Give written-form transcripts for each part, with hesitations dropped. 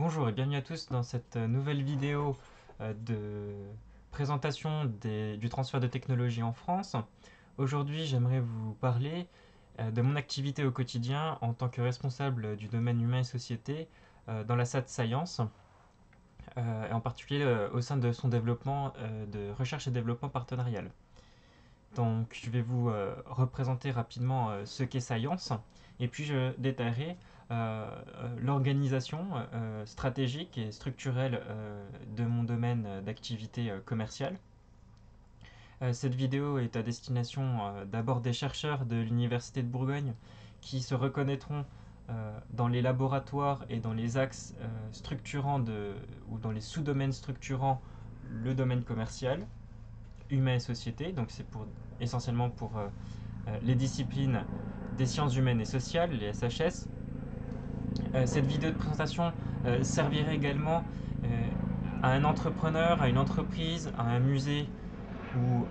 Bonjour et bienvenue à tous dans cette nouvelle vidéo de présentation du transfert de technologie en France. Aujourd'hui, j'aimerais vous parler de mon activité au quotidien en tant que responsable du domaine humain et société dans la SAT Science, et en particulier au sein de son développement de recherche et développement partenarial. Donc, je vais vous représenter rapidement ce qu'est Science, et puis je détaillerai l'organisation stratégique et structurelle de mon domaine d'activité commerciale. Cette vidéo est à destination d'abord des chercheurs de l'Université de Bourgogne qui se reconnaîtront dans les laboratoires et dans les axes structurants ou dans les sous-domaines structurants le domaine commercial, humain et société. Donc c'est essentiellement pour les disciplines des sciences humaines et sociales, les SHS. Cette vidéo de présentation servirait également à un entrepreneur, à une entreprise, à un musée ou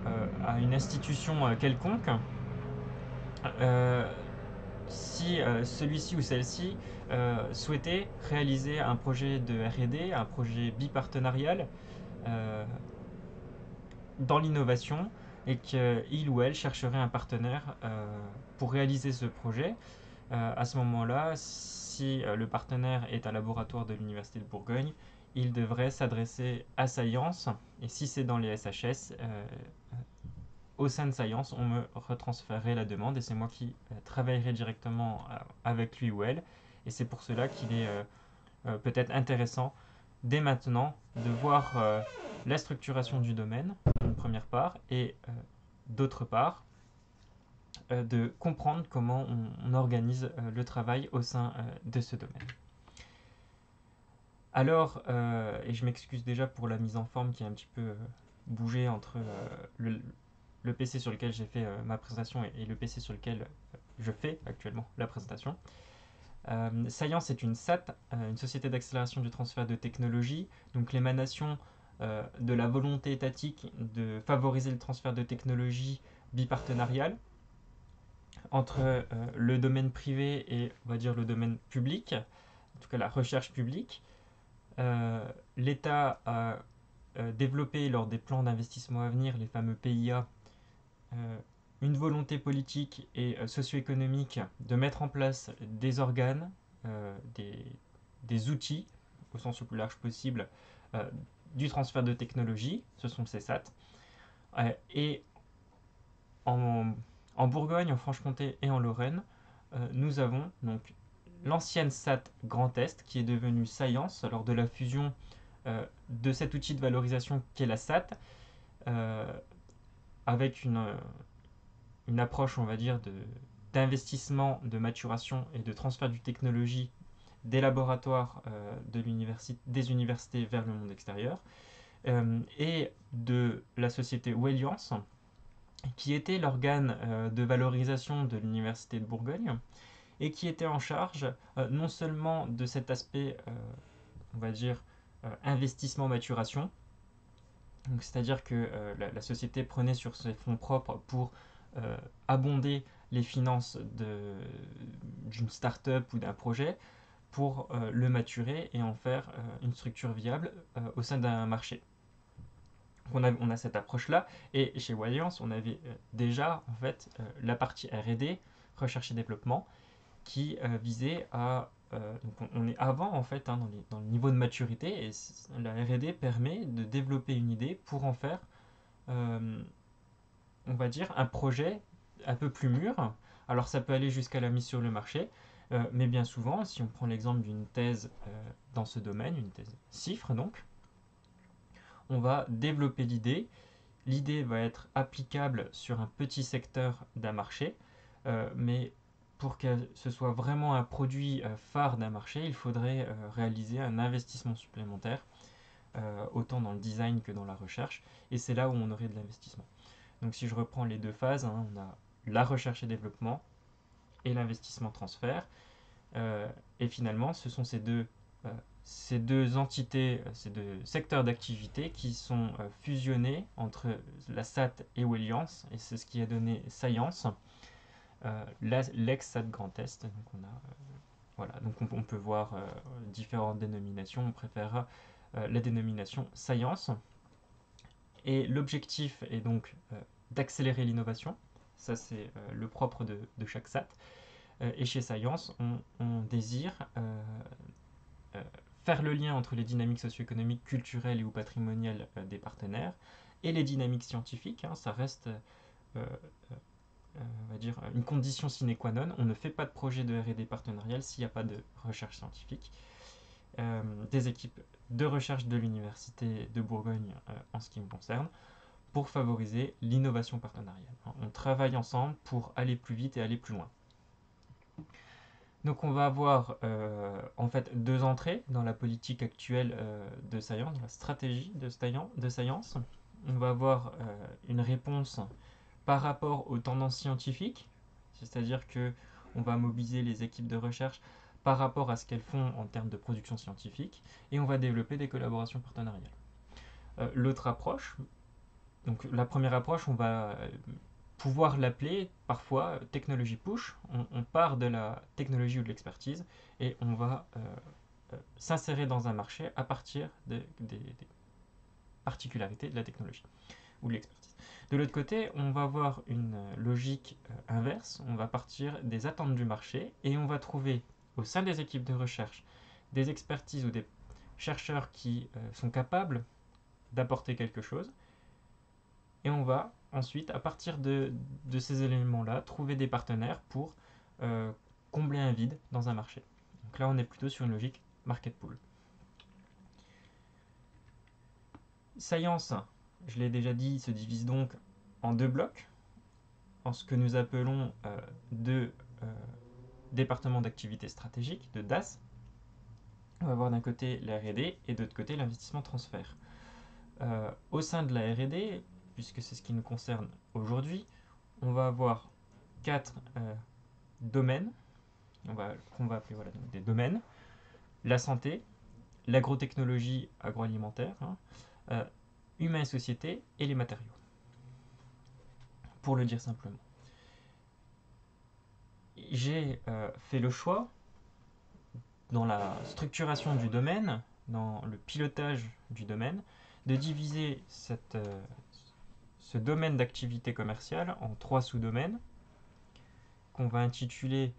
à une institution quelconque, euh, si celui-ci ou celle-ci souhaitait réaliser un projet de R&D, un projet bipartenarial euh, dans l'innovation et qu'il ou elle chercherait un partenaire pour réaliser ce projet. À ce moment-là, si le partenaire est un laboratoire de l'Université de Bourgogne, il devrait s'adresser à Science. Et si c'est dans les SHS, au sein de Science, on me retransférerait la demande et c'est moi qui travaillerai directement avec lui ou elle. Et c'est pour cela qu'il est peut-être intéressant dès maintenant de voir la structuration du domaine, d'une première part, et d'autre part, de comprendre comment on organise le travail au sein de ce domaine. Alors, et je m'excuse déjà pour la mise en forme qui a un petit peu bougé entre le PC sur lequel j'ai fait ma présentation et le PC sur lequel je fais actuellement la présentation. Science est une SAT, une société d'accélération du transfert de technologie, donc l'émanation de la volonté étatique de favoriser le transfert de technologie bipartenariale entre le domaine privé et, on va dire, le domaine public, en tout cas la recherche publique. L'État a développé lors des plans d'investissement à venir, les fameux PIA, une volonté politique et socio-économique de mettre en place des organes, des outils, au sens le plus large possible, euh, du transfert de technologie, ce sont ces SAT. Et en, en Bourgogne, en Franche-Comté et en Lorraine, nous avons donc l'ancienne SAT Grand Est qui est devenue Science lors de la fusion de cet outil de valorisation qu'est la SAT, avec une approche, on va dire, d'investissement, de maturation et de transfert du technologie des laboratoires des universités vers le monde extérieur, et de la société Welliance, qui était l'organe de valorisation de l'université de Bourgogne et qui était en charge non seulement de cet aspect, on va dire, investissement-maturation, c'est-à-dire que la société prenait sur ses fonds propres pour abonder les finances d'une start-up ou d'un projet pour le maturer et en faire une structure viable au sein d'un marché. On a cette approche-là, et chez Waliance, on avait déjà en fait la partie R&D, recherche et développement, qui visait à donc on est avant en fait dans le niveau de maturité, et la R&D permet de développer une idée pour en faire euh, on va dire un projet un peu plus mûr. Alors ça peut aller jusqu'à la mise sur le marché, mais bien souvent, si on prend l'exemple d'une thèse dans ce domaine, une thèse CIFRE donc, on va développer l'idée. L'idée va être applicable sur un petit secteur d'un marché, mais pour que ce soit vraiment un produit phare d'un marché, il faudrait réaliser un investissement supplémentaire, autant dans le design que dans la recherche, et c'est là où on aurait de l'investissement. Donc si je reprends les deux phases, hein, on a la recherche et développement et l'investissement transfert. Euh, et finalement, ce sont ces deux entités, ces deux secteurs d'activité qui sont fusionnés entre la SAT et Welliance, et c'est ce qui a donné Science, l'ex-SAT Grand Est. Donc on a Voilà, donc on peut voir différentes dénominations. On préférera la dénomination Science. Et l'objectif est donc d'accélérer l'innovation. Ça, c'est le propre de chaque SAT. Et chez Science, on désire faire le lien entre les dynamiques socio-économiques, culturelles et ou patrimoniales des partenaires et les dynamiques scientifiques. Hein, ça reste, on va dire, une condition sine qua non. On ne fait pas de projet de R&D partenarial s'il n'y a pas de recherche scientifique. Des équipes de recherche de l'Université de Bourgogne, en ce qui me concerne, pour favoriser l'innovation partenariale. On travaille ensemble pour aller plus vite et aller plus loin. Donc on va avoir en fait deux entrées dans la politique actuelle de Science, dans la stratégie de Science. On va avoir une réponse par rapport aux tendances scientifiques, c'est-à-dire que on va mobiliser les équipes de recherche par rapport à ce qu'elles font en termes de production scientifique, et on va développer des collaborations partenariales. L'autre approche, donc la première approche, on va pouvoir l'appeler parfois technologie push. On part de la technologie ou de l'expertise et on va s'insérer dans un marché à partir des particularités de la technologie ou de l'expertise. De l'autre côté, on va avoir une logique inverse. On va partir des attentes du marché et on va trouver au sein des équipes de recherche des expertises ou des chercheurs qui sont capables d'apporter quelque chose. Et on va ensuite, à partir de ces éléments-là, trouver des partenaires pour combler un vide dans un marché. Donc là, on est plutôt sur une logique market pool. Science, je l'ai déjà dit, se divise donc en deux blocs, en ce que nous appelons deux départements d'activité stratégique, de DAS. On va avoir d'un côté la R&D et de l'autre côté l'investissement transfert. Au sein de la R&D, puisque c'est ce qui nous concerne aujourd'hui, on va avoir quatre domaines, qu'on va appeler voilà, donc des domaines: la santé, l'agrotechnologie agroalimentaire, humain et société, et les matériaux, pour le dire simplement. J'ai fait le choix, dans la structuration du domaine, dans le pilotage du domaine, de diviser ce domaine d'activité commerciale en trois sous-domaines qu'on va intituler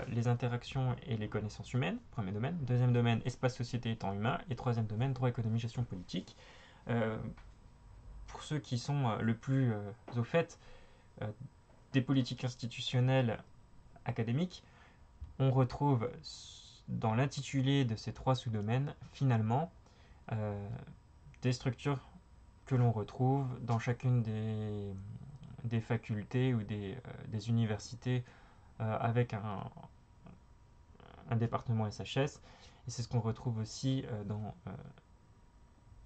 les interactions et les connaissances humaines, premier domaine. Deuxième domaine, espace, société et temps humain. Et troisième domaine, droit, économie, gestion politique. Pour ceux qui sont le plus au fait des politiques institutionnelles académiques, on retrouve dans l'intitulé de ces trois sous-domaines, finalement, des structures que l'on retrouve dans chacune des facultés ou des universités avec un département SHS. Et c'est ce qu'on retrouve aussi dans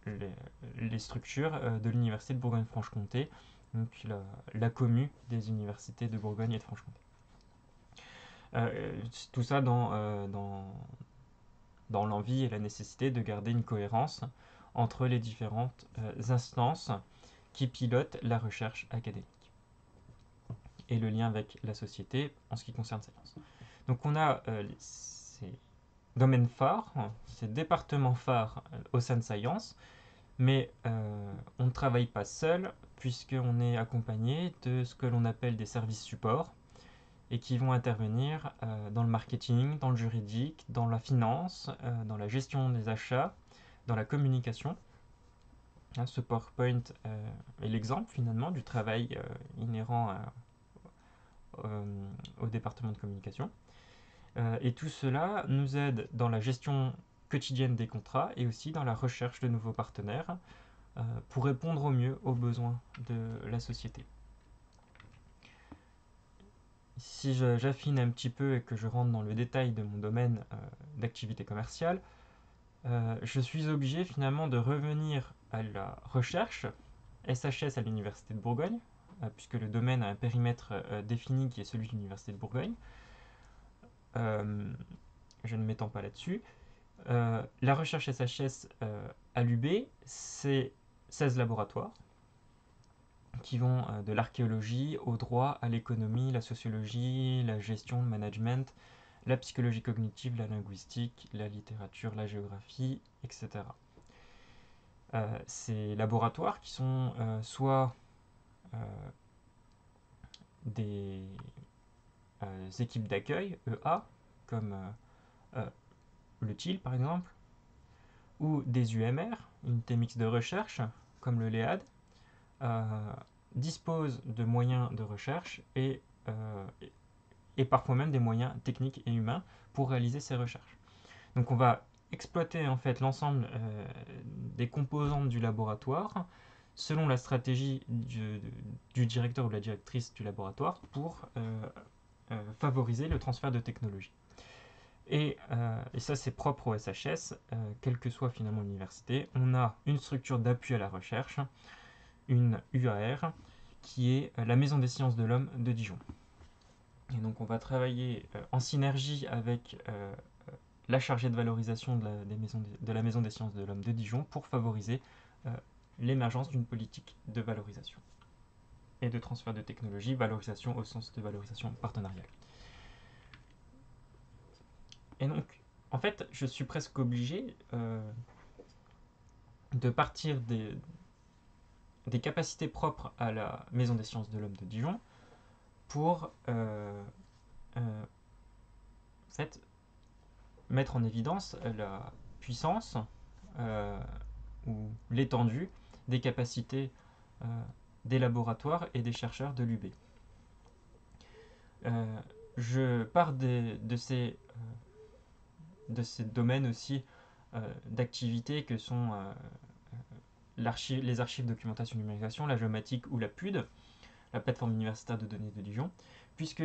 les structures de l'université de Bourgogne-Franche-Comté, donc la commu des universités de Bourgogne et de Franche-Comté. Tout ça dans l'envie et la nécessité de garder une cohérence entre les différentes instances qui pilotent la recherche académique et le lien avec la société en ce qui concerne Science. Donc on a ces domaines phares, ces départements phares au sein de Science, mais on ne travaille pas seul puisqu'on est accompagné de ce que l'on appelle des services supports et qui vont intervenir dans le marketing, dans le juridique, dans la finance, dans la gestion des achats, dans la communication. Ce PowerPoint est l'exemple finalement du travail inhérent au département de communication. Et tout cela nous aide dans la gestion quotidienne des contrats et aussi dans la recherche de nouveaux partenaires pour répondre au mieux aux besoins de la société. Si j'affine un petit peu et que je rentre dans le détail de mon domaine d'activité commerciale, je suis obligé finalement de revenir à la recherche SHS à l'Université de Bourgogne, puisque le domaine a un périmètre défini qui est celui de l'Université de Bourgogne. Je ne m'étends pas là-dessus. La recherche SHS à l'UB, c'est 16 laboratoires qui vont de l'archéologie au droit, à l'économie, la sociologie, la gestion, le management, la psychologie cognitive, la linguistique, la littérature, la géographie, etc. Ces laboratoires qui sont soit euh, des équipes d'accueil, EA, comme le TIL par exemple, ou des UMR, unités mixtes de recherche, comme le LEAD, disposent de moyens de recherche et parfois même des moyens techniques et humains pour réaliser ces recherches. Donc on va exploiter en fait l'ensemble des composantes du laboratoire selon la stratégie du directeur ou de la directrice du laboratoire pour favoriser le transfert de technologie. Et ça, c'est propre au SHS, quelle que soit finalement l'université. On a une structure d'appui à la recherche, une UAR, qui est la Maison des sciences de l'homme de Dijon. Et donc, on va travailler en synergie avec la chargée de valorisation de la Maison des sciences de l'homme de Dijon pour favoriser l'émergence d'une politique de valorisation et de transfert de technologie, valorisation au sens de valorisation partenariale. Et donc, en fait, je suis presque obligé de partir des capacités propres à la Maison des sciences de l'homme de Dijon pour en fait, mettre en évidence la puissance ou l'étendue des capacités des laboratoires et des chercheurs de l'UB. Je pars de ces domaines aussi d'activités que sont les archives documentation numérisation, la géomatique ou la PUD, la plateforme universitaire de données de Dijon, puisque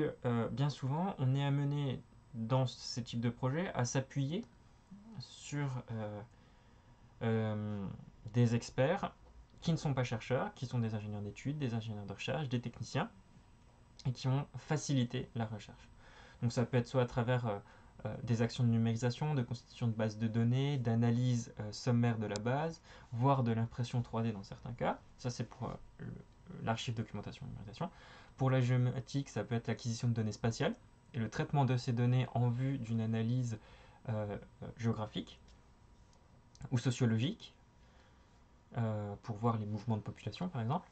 bien souvent on est amené dans ce type de projet à s'appuyer sur des experts qui ne sont pas chercheurs, qui sont des ingénieurs d'études, des ingénieurs de recherche, des techniciens, et qui vont faciliter la recherche. Donc ça peut être soit à travers des actions de numérisation, de constitution de bases de données, d'analyse sommaire de la base, voire de l'impression 3D dans certains cas. Ça c'est pour l'archive documentation numérisation. Pour la géomatique, ça peut être l'acquisition de données spatiales et le traitement de ces données en vue d'une analyse géographique ou sociologique pour voir les mouvements de population par exemple.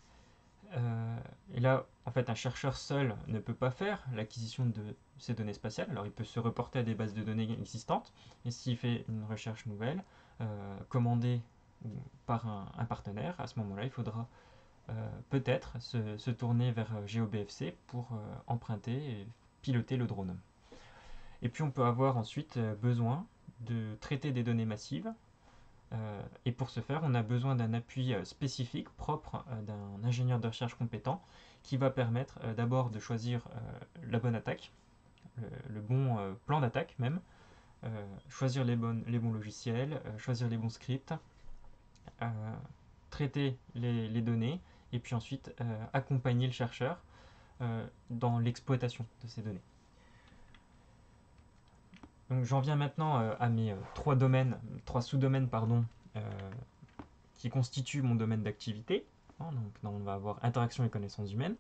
Et là, en fait, un chercheur seul ne peut pas faire l'acquisition de ces données spatiales. Alors, il peut se reporter à des bases de données existantes, et s'il fait une recherche nouvelle, commandée par un partenaire, à ce moment-là, il faudra peut-être se tourner vers GeoBFC pour emprunter et piloter le drone. Et puis, on peut avoir ensuite besoin de traiter des données massives. Et pour ce faire, on a besoin d'un appui spécifique, propre d'un ingénieur de recherche compétent, qui va permettre d'abord de choisir la bonne attaque, le bon plan d'attaque même, choisir les bons logiciels, choisir les bons scripts, traiter les données, et puis ensuite accompagner le chercheur dans l'exploitation de ces données. Donc j'en viens maintenant à mes trois sous-domaines qui constituent mon domaine d'activité. Donc là, on va avoir interaction et connaissances humaines.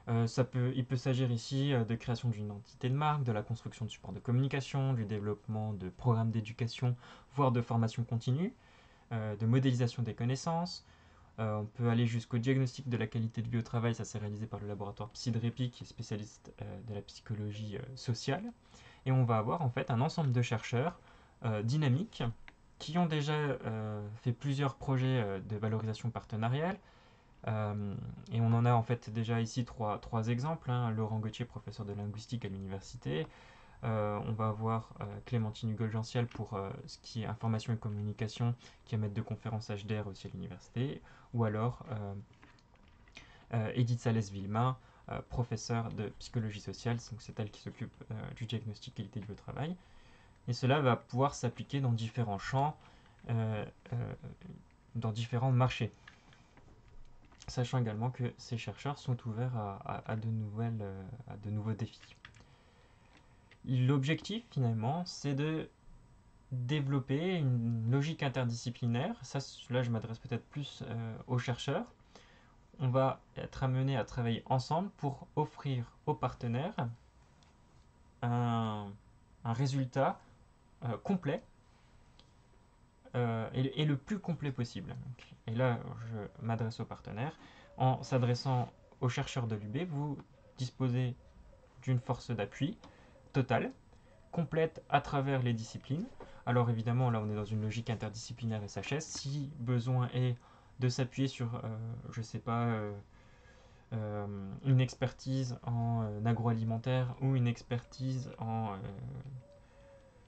Il peut s'agir ici de création d'une identité de marque, de la construction de supports de communication, du développement de programmes d'éducation, voire de formation continue, de modélisation des connaissances. On peut aller jusqu'au diagnostic de la qualité de vie au travail, ça c'est réalisé par le laboratoire PsyDREPI qui est spécialiste de la psychologie sociale. Et on va avoir en fait un ensemble de chercheurs dynamiques qui ont déjà fait plusieurs projets de valorisation partenariale. Et on en a en fait déjà ici trois exemples. Laurent Gauthier, professeur de linguistique à l'université. On va avoir Clémentine Hugol-Gentiel pour ce qui est information et communication, qui est maître de conférence HDR aussi à l'université. Ou alors Edith Salès-Villemain, professeure de psychologie sociale, donc c'est elle qui s'occupe du diagnostic qualité de vie au travail. Et cela va pouvoir s'appliquer dans différents champs, dans différents marchés. Sachant également que ces chercheurs sont ouverts à de nouveaux défis. L'objectif finalement, c'est de développer une logique interdisciplinaire. Ça, là, je m'adresse peut-être plus aux chercheurs. On va être amené à travailler ensemble pour offrir aux partenaires un résultat complet et le plus complet possible. Donc, et là, je m'adresse aux partenaires. En s'adressant aux chercheurs de l'UB, vous disposez d'une force d'appui totale, complète à travers les disciplines. Alors évidemment, là, on est dans une logique interdisciplinaire SHS. Si besoin est de s'appuyer sur, je ne sais pas, une expertise en agroalimentaire ou une expertise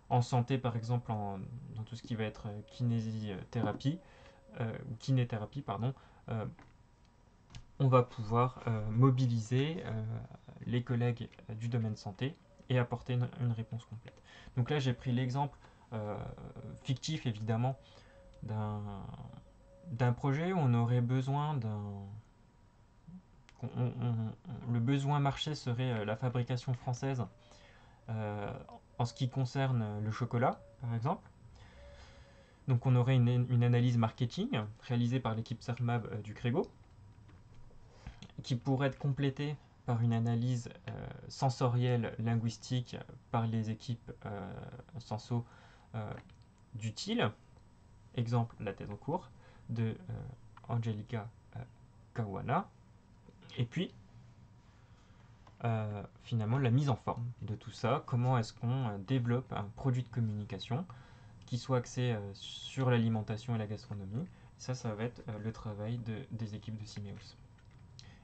en santé, par exemple, dans tout ce qui va être kinésithérapie, ou kinéthérapie, pardon, euh, on va pouvoir mobiliser les collègues du domaine santé et apporter une réponse complète. Donc là, j'ai pris l'exemple fictif, évidemment, d'un d'un projet où on aurait besoin le besoin marché serait la fabrication française euh, en ce qui concerne le chocolat, par exemple. Donc on aurait une analyse marketing réalisée par l'équipe CERMAB du Crégo, qui pourrait être complétée par une analyse sensorielle linguistique par les équipes senso du TIL, exemple la thèse en cours de Angelica Caruana, et puis finalement la mise en forme de tout ça, comment est-ce qu'on développe un produit de communication qui soit axé sur l'alimentation et la gastronomie. Ça va être le travail des équipes de Simeos.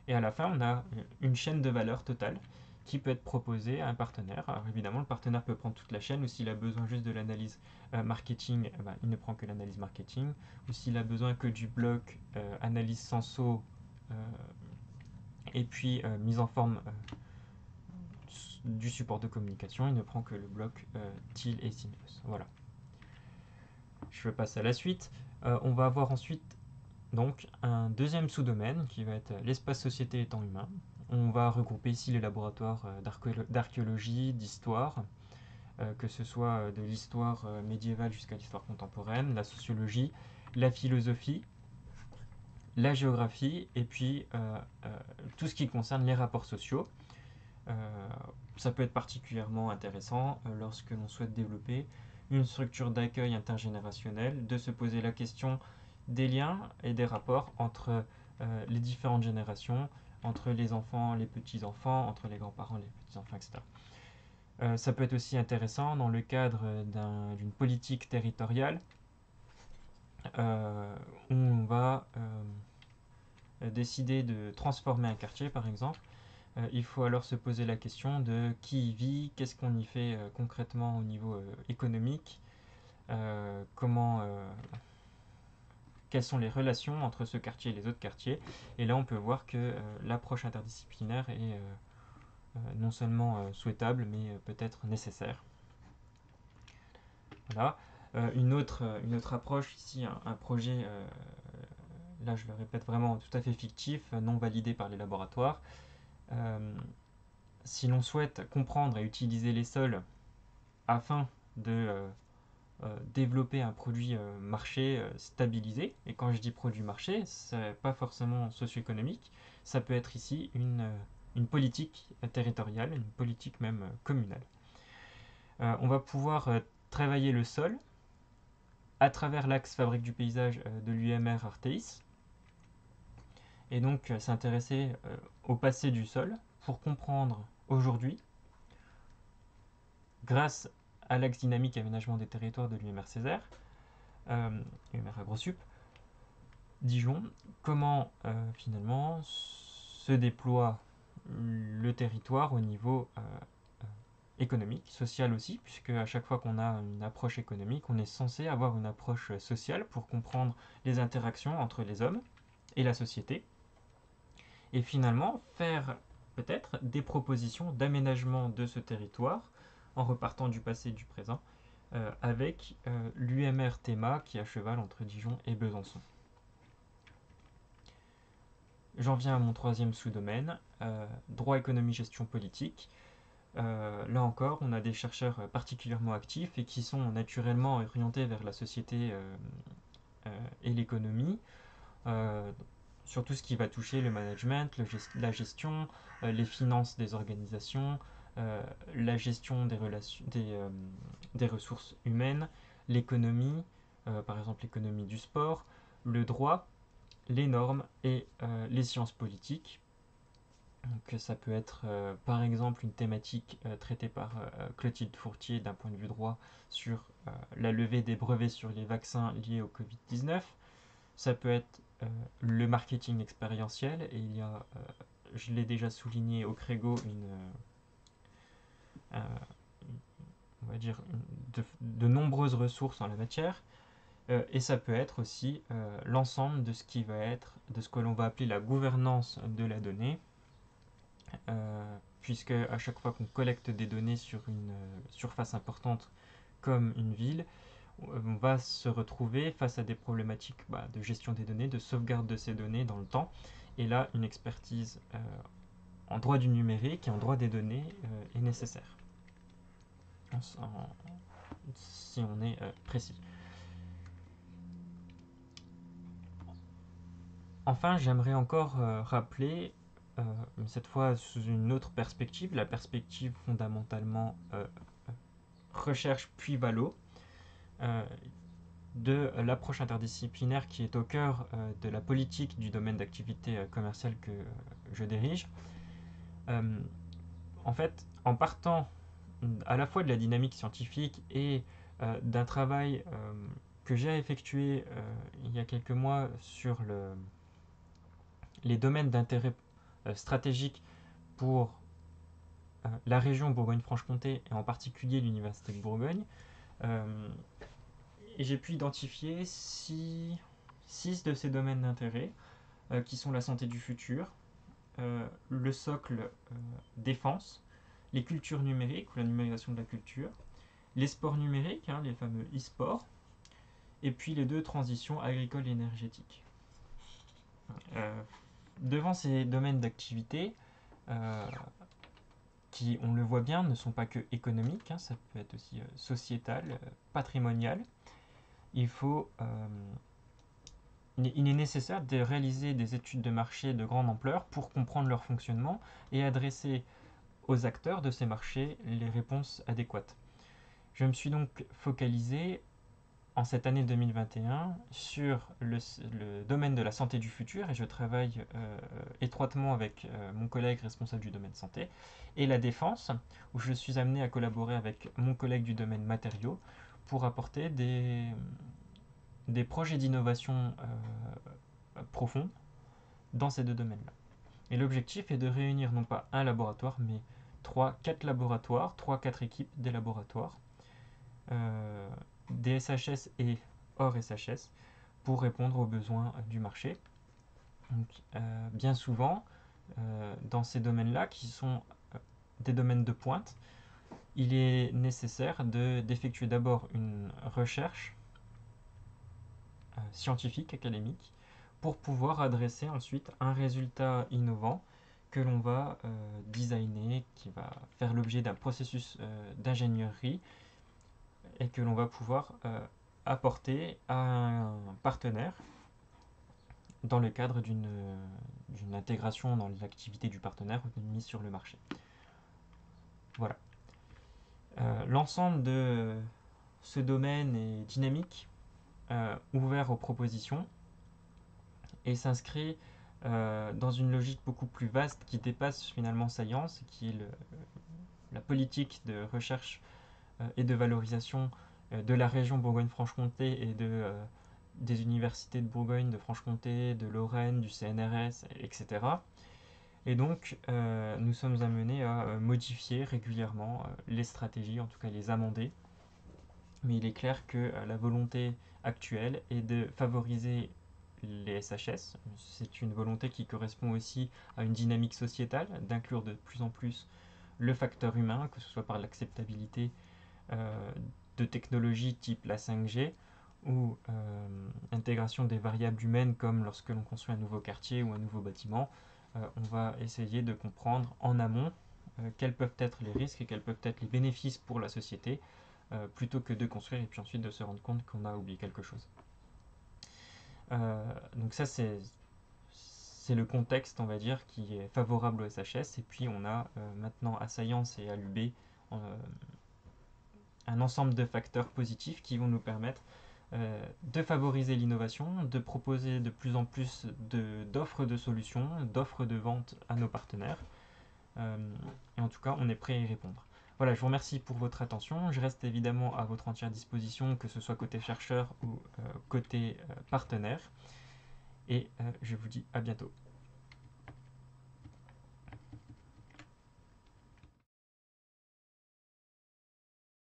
Et à la fin, on a une chaîne de valeur totale qui peut être proposée à un partenaire. Alors évidemment, le partenaire peut prendre toute la chaîne, ou s'il a besoin juste de l'analyse marketing, il ne prend que l'analyse marketing. Ou s'il a besoin que du bloc analyse senso et puis mise en forme du support de communication, il ne prend que le bloc TIL et Simeos. Voilà. Je passe à la suite. On va avoir ensuite donc un deuxième sous-domaine qui va être l'espace société et temps humain. On va regrouper ici les laboratoires d'archéologie, d'histoire, que ce soit de l'histoire médiévale jusqu'à l'histoire contemporaine, la sociologie, la philosophie, la géographie et puis tout ce qui concerne les rapports sociaux. Ça peut être particulièrement intéressant lorsque l'on souhaite développer une structure d'accueil intergénérationnel, de se poser la question des liens et des rapports entre les différentes générations, entre les enfants, les petits-enfants, entre les grands-parents, les petits-enfants, etc. Ça peut être aussi intéressant dans le cadre d'une politique territoriale où on va décider de transformer un quartier, par exemple. Il faut alors se poser la question de qui y vit, qu'est-ce qu'on y fait concrètement au niveau économique, comment, quelles sont les relations entre ce quartier et les autres quartiers. Et là, on peut voir que l'approche interdisciplinaire est non seulement souhaitable, mais peut-être nécessaire. Voilà. Une autre approche ici, un projet, là je le répète vraiment tout à fait fictif, non validé par les laboratoires. Si l'on souhaite comprendre et utiliser les sols afin de développer un produit marché stabilisé, et quand je dis produit marché, c'est pas forcément socio-économique, ça peut être ici une politique territoriale, une politique même communale. On va pouvoir travailler le sol à travers l'axe fabrique du paysage de l'UMR Arteis, et donc s'intéresser au passé du sol pour comprendre aujourd'hui, grâce à l'axe dynamique aménagement des territoires de l'UMR Césaire, UMR AgroSup, Dijon, comment finalement se déploie le territoire au niveau économique, social aussi, puisque à chaque fois qu'on a une approche économique, on est censé avoir une approche sociale pour comprendre les interactions entre les hommes et la société, et finalement faire peut-être des propositions d'aménagement de ce territoire en repartant du passé et du présent, avec l'UMR Théma qui est à cheval entre Dijon et Besançon. J'en viens à mon troisième sous-domaine, droit, économie, gestion politique. Là encore, on a des chercheurs particulièrement actifs et qui sont naturellement orientés vers la société et l'économie, sur tout ce qui va toucher le management, la gestion, les finances des organisations, la gestion des ressources humaines, l'économie, par exemple l'économie du sport, le droit, les normes et les sciences politiques. Donc, ça peut être par exemple une thématique traitée par Clotilde Fourtier d'un point de vue droit sur la levée des brevets sur les vaccins liés au Covid-19. Ça peut être le marketing expérientiel, et il y a, je l'ai déjà souligné au Crégo, euh, on va dire de nombreuses ressources en la matière. Et ça peut être aussi l'ensemble de ce qui va être, de ce que l'on va appeler la gouvernance de la donnée, puisque à chaque fois qu'on collecte des données sur une surface importante comme une ville, on va se retrouver face à des problématiques de gestion des données, de sauvegarde de ces données dans le temps. Et là, une expertise en droit du numérique et en droit des données est nécessaire, si on est précis. Enfin, j'aimerais encore rappeler, cette fois sous une autre perspective, la perspective fondamentalement recherche puis valo, de l'approche interdisciplinaire qui est au cœur de la politique du domaine d'activité commerciale que je dirige. En fait, en partant à la fois de la dynamique scientifique et d'un travail que j'ai effectué il y a quelques mois sur les domaines d'intérêt stratégique pour la région Bourgogne-Franche-Comté et en particulier l'Université de Bourgogne, et j'ai pu identifier six de ces domaines d'intérêt qui sont la santé du futur, le socle défense, les cultures numériques ou la numérisation de la culture, les sports numériques, les fameux e-sports, et puis les deux transitions agricole et énergétique. Devant ces domaines d'activité, qui, on le voit bien, ne sont pas que économiques, ça peut être aussi sociétal, patrimonial, il est nécessaire de réaliser des études de marché de grande ampleur pour comprendre leur fonctionnement et adresser aux acteurs de ces marchés les réponses adéquates. Je me suis donc focalisé en cette année 2021 sur le domaine de la santé du futur, et je travaille étroitement avec mon collègue responsable du domaine santé, et la défense, où je suis amené à collaborer avec mon collègue du domaine matériaux pour apporter des projets d'innovation profonds dans ces deux domaines-là. Et l'objectif est de réunir non pas un laboratoire, mais 3-4 laboratoires, 3-4 équipes des laboratoires, des SHS et hors SHS, pour répondre aux besoins du marché. Donc, bien souvent, dans ces domaines-là, qui sont des domaines de pointe, il est nécessaire d'effectuer d'abord une recherche scientifique, académique, pour pouvoir adresser ensuite un résultat innovant que l'on va designer, qui va faire l'objet d'un processus d'ingénierie et que l'on va pouvoir apporter à un partenaire dans le cadre d'une intégration dans l'activité du partenaire ou d'une mise sur le marché. Voilà. L'ensemble de ce domaine est dynamique, ouvert aux propositions, et s'inscrit dans une logique beaucoup plus vaste qui dépasse finalement Science, qui est la politique de recherche et de valorisation de la région Bourgogne-Franche-Comté et des universités de Bourgogne, de Franche-Comté, de Lorraine, du CNRS, etc. Et donc, nous sommes amenés à modifier régulièrement les stratégies, en tout cas les amender. Mais il est clair que la volonté actuelle est de favoriser les SHS. C'est une volonté qui correspond aussi à une dynamique sociétale, d'inclure de plus en plus le facteur humain, que ce soit par l'acceptabilité de technologies type la 5G ou intégration des variables humaines comme lorsque l'on construit un nouveau quartier ou un nouveau bâtiment. On va essayer de comprendre en amont quels peuvent être les risques et quels peuvent être les bénéfices pour la société, plutôt que de construire et puis ensuite de se rendre compte qu'on a oublié quelque chose. Donc ça, c'est c'est le contexte, on va dire, qui est favorable au SHS. Et puis on a maintenant à Science et à l'UB un ensemble de facteurs positifs qui vont nous permettre de favoriser l'innovation, de proposer de plus en plus d'offres de solutions, d'offres de vente à nos partenaires. Et en tout cas, on est prêt à y répondre. Voilà, je vous remercie pour votre attention. Je reste évidemment à votre entière disposition, que ce soit côté chercheur ou côté partenaire. Et je vous dis à bientôt.